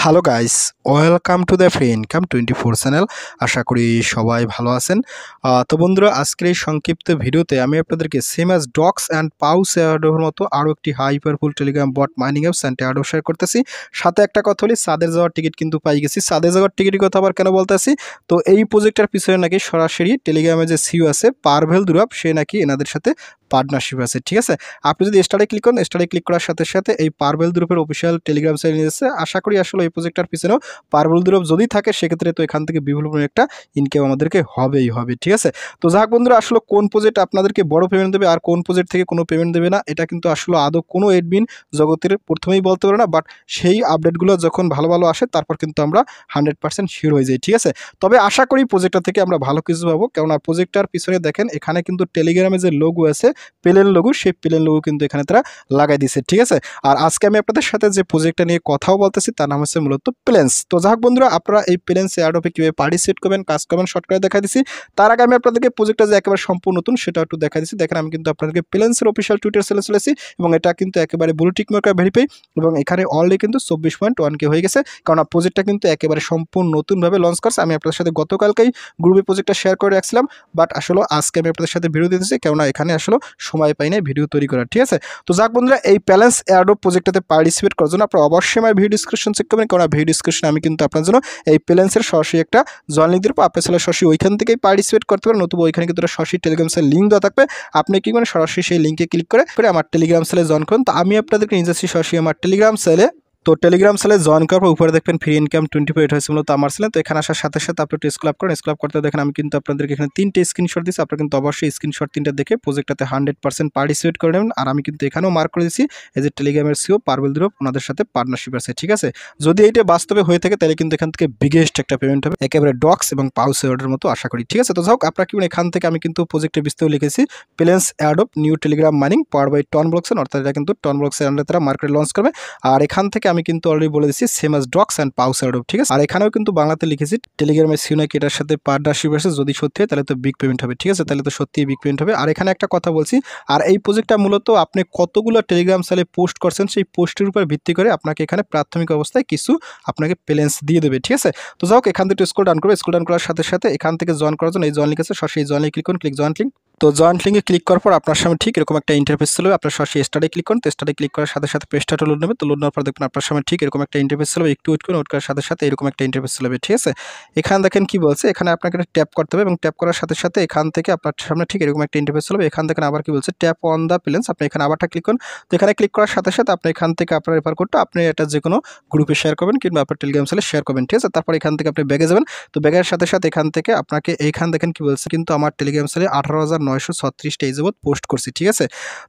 Hello guys, welcome to the free income 24 channel. আশা করি সবাই ভালো আছেন। তো বন্ধুরা, আজকের এই সংক্ষিপ্ত ভিডিওতে আমি আপনাদেরকে same as Dogs and Paws এয়ারডোর মতো আরও একটি high powerful Telegram bot mining apps and airdrop share করতেছি। সাথে একটা কথা বলি, সাদের যাওয়ার টিকিট কিন্তু পাই গেছি। সাদের যাওয়ার টিকিটের কথা আবার কেন বলতেছি, তো এই প্রজেক্টের পিছনে নাকি সরাসরি টেলিগ্রামে যে সিইও আছে পারভেল দুরাব, সে নাকি এনাদের সাথে পার্টনারশিপ আছে। ঠিক আছে, আপনি যদি স্টারে ক্লিক করেন, স্টারে ক্লিক করার সাথে সাথে এই পারভেল দুরুপের অফিসিয়াল টেলিগ্রাম চ্যানেল নিয়ে যাচ্ছে। আশা করি আসলে এই প্রজেক্টটার পিছনেও পারভেল দুরুপ যদি থাকে, সেক্ষেত্রে তো এখান থেকে বিপুল পরিমাণে একটা ইনকাম আমাদেরকে হবেই হবে। ঠিক আছে, তো যাক বন্ধুরা, আসলে কোন প্রজেক্ট আপনাদেরকে বড় পেমেন্ট দেবে আর কোন প্রজেক্ট থেকে কোনো পেমেন্ট দেবে না, এটা কিন্তু আসলে আদৌ কোনো এডমিন জগতের প্রথমেই বলতে পারে না। বাট সেই আপডেটগুলো যখন ভালো ভালো আসে, তারপর কিন্তু আমরা 100% শিওর হয়ে যাই। ঠিক আছে, তবে আশা করি প্রজেক্টটা থেকে আমরা ভালো কিছু পাবো, কেননা প্রজেক্টটার পিছনে দেখেন এখানে কিন্তু টেলিগ্রামে যে লোগো আছে, প্লেন লোগো, সেই প্লেন লোগো কিন্তু এখানে তারা লাগাই দিছে। ঠিক আছে, আর আজকে আমি আপনাদের সাথে যে প্রজেক্টটা নিয়ে কথাও বলতেছি, তার নাম হচ্ছে মূলত প্লেন্স। তো যাক বন্ধুরা, আপনারা এই প্লেন্স এয়ারড্রপে কীভাবে পার্টিসিপেট করবেন, কাজ করবেন, শর্ট করে দেখা দিচ্ছি। তার আগে আমি আপনাদেরকে প্রজেক্টটা যে একেবারে সম্পূর্ণ নতুন, সেটা একটু দেখা দিচ্ছি। দেখেন, আমি কিন্তু আপনাদেরকে প্লেন্সের অফিসিয়াল টুইটার সেলে চলেছি, এবং এটা কিন্তু একেবারে ব্লু টিক মার্কা ভেরিফাই, এবং এখানে অলরেডি কিন্তু 24.1K হয়ে গেছে, কারণ প্রজেক্টটা কিন্তু একেবারে সম্পূর্ণ নতুনভাবে লঞ্চ করছে। আমি আপনাদের সাথে গতকালকেই গ্রুপে প্রজেক্টটা শেয়ার করে রাখছিলাম, বাট আসলে আজকে আমি আপনাদের সাথে ভিডিও দিতেছি, কেননা এখানে আসলে সময় পাই নাই ভিডিও তৈরি করার। ঠিক আছে, তো যাক বন্ধুরা, এই প্যালেন্স এয়ারড্রপ প্রজেক্টটাতে পার্টিসিপেট করার জন্য আপনারা অবশ্যই আমার ভিডিও ডিসক্রিপশন চেক করবেন, কারণ ভিডিও ডিসক্রিপশনে আমি কিন্তু আপনার জন্য এই প্যালেন্সের সরাসরি একটা জয়েন লিঙ্ক দেবো। আপনি চাইলে সরাসরি ওইখান থেকেই পার্টিসিপেট করতে পারেন, নতুবা ওইখানে কিন্তু সরাসরি টেলিগ্রাম সেল লিঙ্ক দেওয়া থাকবে। আপনি কি করেন, সরাসরি সেই লিঙ্কে ক্লিক করে আমার টেলিগ্রাম সেলে জয়েন করুন। তো আমি আপনাদেরকে নিয়ে যাচ্ছি সরাসরি আমার টেলিগ্রাম সেলে। তো টেলিগ্রাম সেলে জয়েন করার পর উপরে দেখবেন ফ্রি ইনকাম 24, এটা হচ্ছে মূলত আমার সেলে। তো এখানে আসার সাথে সাথে আপনি একটু স্ক্রল করেন, স্ক্রল করতে দেখেন আমি কিন্তু আপনাদেরকে এখানে 3টে স্ক্রিনশট দিচ্ছি। আপনারা কিন্তু অবশ্যই স্ক্রিনশট 3টা দেখে প্রজেক্টটাতে 100% পার্টিসিপেট করে নেবেন। আর আমি কিন্তু এখানেও মার্ক করে দিচ্ছি, এই যে টেলিগ্রামের সিও পারভেল দুরুপ, ওনাদের সাথে পার্টনারশিপ আছে। ঠিক আছে, যদি এইটা বাস্তবে হয়ে থাকে, তাহলে কিন্তু এখান থেকে বিগেস্ট একটা পেমেন্ট হবে, একেবারে ডক্স এবং পাউস এয়ারডের মতো আশা করি। ঠিক আছে, তো যাক, আপনারা কি এখান থেকে আমি কিন্তু প্রজেক্টের বিস্তারিত লিখেছি, planes airdrop new Telegram mining power by TON blockchain, অর্থাৎ এটা কিন্তু টন ব্লকচেন আন্ডারে তারা মার্কেটে লঞ্চ করবে। আর এখান থেকে আমি কিন্তু অলরেডি বলে দিচ্ছি same as Dogs and Paws airdrop. ঠিক আছে, আর এখানেও কিন্তু বাংলাতে লিখেছি টেলিগ্রামের সিও নাকি এটার সাথে পার্টনারশিপ আছে, যদি সত্যি হয় তাহলে তো বিগ পেমেন্ট হবে। ঠিক আছে, তাহলে তো সত্যিই বিগ পেমেন্ট হবে। আর এখানে একটা কথা বলছি, আর এই প্রজেক্টটা মূলত আপনি কতগুলো টেলিগ্রাম চ্যানেলে পোস্ট করছেন, সেই পোস্টের উপর ভিত্তি করে আপনাকে এখানে প্রাথমিক অবস্থায় কিছু আপনাকে প্লেন্স দিয়ে দেবে। ঠিক আছে, তো যাও, এখান থেকে স্ক্রল ডাউন করবে, স্ক্রল ডাউন করার সাথে সাথে এখান থেকে জয়েন করার জন্য এই জয়েন লিঙ্ক আছে, সরাসরি জয়েন লিঙ্ক ক্লিক করুন, ক্লিক জয়েন লিঙ্ক। তো জয়েন্ট লিঙ্কে ক্লিক করার পর আপনার সামনে ঠিক এরকম একটা ইন্টারফেস চলবে। আপনার সরাসরি স্টারে ক্লিক করুন, তো স্টারে ক্লিক করার সাথে সাথে পেজটা লোড নেবে। তো লোড নেওয়ার পর দেখবেন আপনার সামনে ঠিক এরকম একটা ইন্টারফেস চলবে। একটু ওয়েট করুন, ওয়েট করার সাথে সাথে এরকম একটা ইন্টারফেস চলবে। ঠিক আছে, এখানে দেখেন কি বলছে, এখানে আপনাকে ট্যাপ করতে হবে, এবং ট্যাপ করার সাথে সাথে এখান থেকে আপনার সামনে ঠিক এরকম একটা ইন্টারফেস চলবে। এখান থেকে আবার কি বলছে, ট্যাপ অন দ্য প্লেন্স, আপনি এখানে আবারটা ক্লিক করুন। তো এখানে ক্লিক করার সাথে সাথে আপনি এখান থেকে আপনার রেফার কোডটা আপনি এটা যে কোনো গ্রুপে শেয়ার করবেন, কিংবা আপনার টেলিগ্রাম চ্যানেলে শেয়ার করবেন। ঠিক আছে, তারপর এখান থেকে আপনি ব্যাগে যাবেন। তো ব্যাগের সাথে সাথে এখান থেকে আপনাকে এইখান দেখেন কি বলছে, কিন্তু আমার টেলিগ্রাম চ্যানেলে 18,936টা এই যাবত পোস্ট করছি। ঠিক আছে,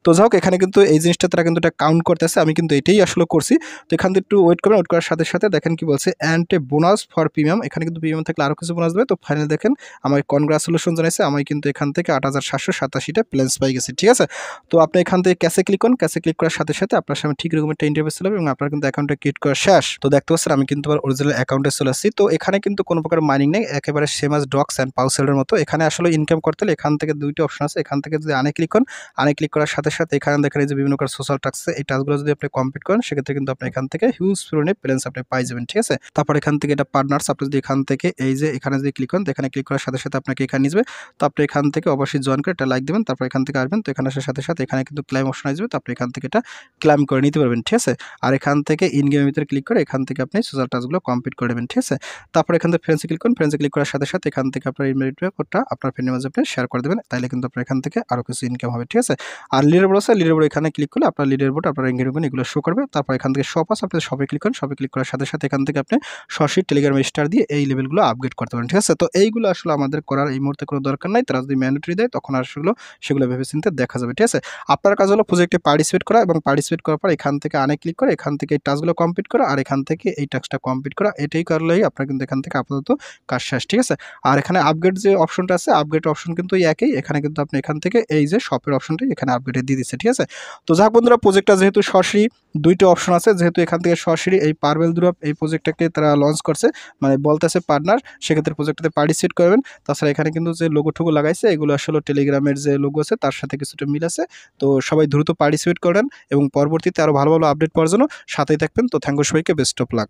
তো যাই হোক, এখানে কিন্তু এই জিনিসটা তারা কিন্তু এটা কাউন্ট করতেছে, আমি কিন্তু এটাই আসলে করছি। তো এখান থেকে একটু ওয়েট করবেন, ওয়েট করার সাথে সাথে দেখেন কি বলছে, and a bonus for premium, এখানে কিন্তু প্রিমিয়াম থাকলে আরও কিছু বোনাস দেবে। তো ফাইনাল দেখেন আমাকে কনগ্রাচুলেশন জানাইছে, আমি কিন্তু এখান থেকে 8,787টা প্লেন্স পাই গেছি। ঠিক আছে, তো আপনি এখান থেকে ক্যাশে ক্লিক করুন, ক্যাশে ক্লিক করার সাথে সাথে আপনার সামনে ঠিক এরকম একটা ইন্টারফেস চলে, এবং আপনার কিন্তু অ্যাকাউন্টে ক্রিয়েট করা শেষ। তো দেখতে পাচ্ছেন আমি কিন্তু আমার অরিজিনাল অ্যাকাউন্টে চলে আসছি। তো এখানে কিন্তু কোনো প্রকার মাইনিং নেই, একেবারে সেম অ্যাজ ডক্স অ্যান্ড পাউসেলের মতো। এখানে আসলে ইনকাম করতে হলে এখান থেকে দুইটা অপশন আছে। এখান থেকে যদি আনে ক্লিক করেন, আনে ক্লিক করার সাথে সাথে এখানে দেখেন এই যে বিভিন্ন প্রকার সোশ্যাল টাস্ক আছে, এই টাস্কগুলো যদি আপনি কমপ্লিট করেন, সেক্ষেত্রে কিন্তু আপনি এখান থেকে হিউজ পরিমাণে প্লেন্স আপনি পাই যাবেন। ঠিক আছে, তারপর এখান থেকে এটা পার্টনার্স, আপনি যদি এখান থেকে এই যে এখানে যদি ক্লিক করেন, এখানে ক্লিক করার সাথে সাথে আপনাকে এখানে নিয়ে যাবে। তো আপনি এখান থেকে অবশ্যই জয়েন করে এটা লাইক দেবেন, তারপর এখান থেকে আসবেন। তো এখানে আসার সাথে সাথে এখানে কিন্তু ক্লাইম অপশন আসবে, তো আপনি এখান থেকে এটা ক্লাইম করে নিতে পারবেন। ঠিক আছে, আর এখান থেকে ইন গেমের ভিতরে ক্লিক করে এখান থেকে আপনি সোশ্যাল টাস্কগুলো কমপ্লিট করে দেবেন। ঠিক আছে, তারপর এখান থেকে ফ্রেন্ডসে ক্লিক করুন, ফ্রেন্ডসে ক্লিক করার সাথে সাথে এখান থেকে আপনার ইনভাইট কোডটা আপনার ফ্রেন্ডের মাঝে আপনি শেয়ার করে দেবেন, তাইলে কিন্তু আপনার এখান থেকে আরও কিছু ইনকাম হবে। ঠিক আছে, আর লিডার বোর্ড আছে, লিডার বোর্ড এখানে ক্লিক করলে আপনার লিডার বোর্ড আপনার এঙ্গেজমেন্ট এগুলো শো করবে। তারপর এখান থেকে শপ আছে, আপনি শপে ক্লিক করেন, শপে ক্লিক করার সাথে সাথে এখান থেকে আপনি সরাসরি টেলিগ্রাম স্টার দিয়ে এই লেভেলগুলো আপগ্রেড করতে পারেন। ঠিক আছে, তো এইগুলো আসলে আমাদের করার এই মুহূর্তে কোনো দরকার নাই, তারা যদি ম্যান্ডেটরি দেয় তখন আসলে সেগুলো ভেবে চিন্তে দেখা যাবে। ঠিক আছে, আপনার কাজ হলো প্রজেক্টে পার্টিসিপেট করা, এবং পার্টিসিপেট করার পর এখান থেকে আনে ক্লিক করে এখান থেকে এই টাস্কগুলো কমপ্লিট করা, আর এখান থেকে এই টাস্কটা কমপ্লিট করা, এটাই করলেই আপনার কিন্তু এখান থেকে আপাতত কাজ শেষ। ঠিক আছে, আর এখানে আপগ্রেড যে অপশনটা আছে, আপগ্রেড অপশন কিন্তু একই, এখানে কিন্তু আপনি এখান থেকে এই যে শপের অপশনটি এখানে আপগ্রেডে দিয়ে দিচ্ছে। ঠিক আছে, তো যাক বন্ধুরা, প্রজেক্টটা যেহেতু সরাসরি দুইটা অপশন আছে, যেহেতু এখান থেকে সরাসরি এই পারভেল দুরুপ এই প্রজেক্টটাকে তারা লঞ্চ করছে, মানে বলতেছে পার্টনার, সেক্ষেত্রে প্রজেক্টটাতে পার্টিসিপেট করবেন। তাছাড়া এখানে কিন্তু যে লোগো ঠুগো লাগাইছে, এগুলো আসলে টেলিগ্রামের যে লোগো আছে তার সাথে কিছুটা মিল আছে। তো সবাই দ্রুত পার্টিসিপেট করেন, এবং পরবর্তীতে আরও ভালো ভালো আপডেট পাওয়ার জন্য সাথেই থাকবেন। তো থ্যাংক ইউ সবাইকে, বেস্ট অফ লাক।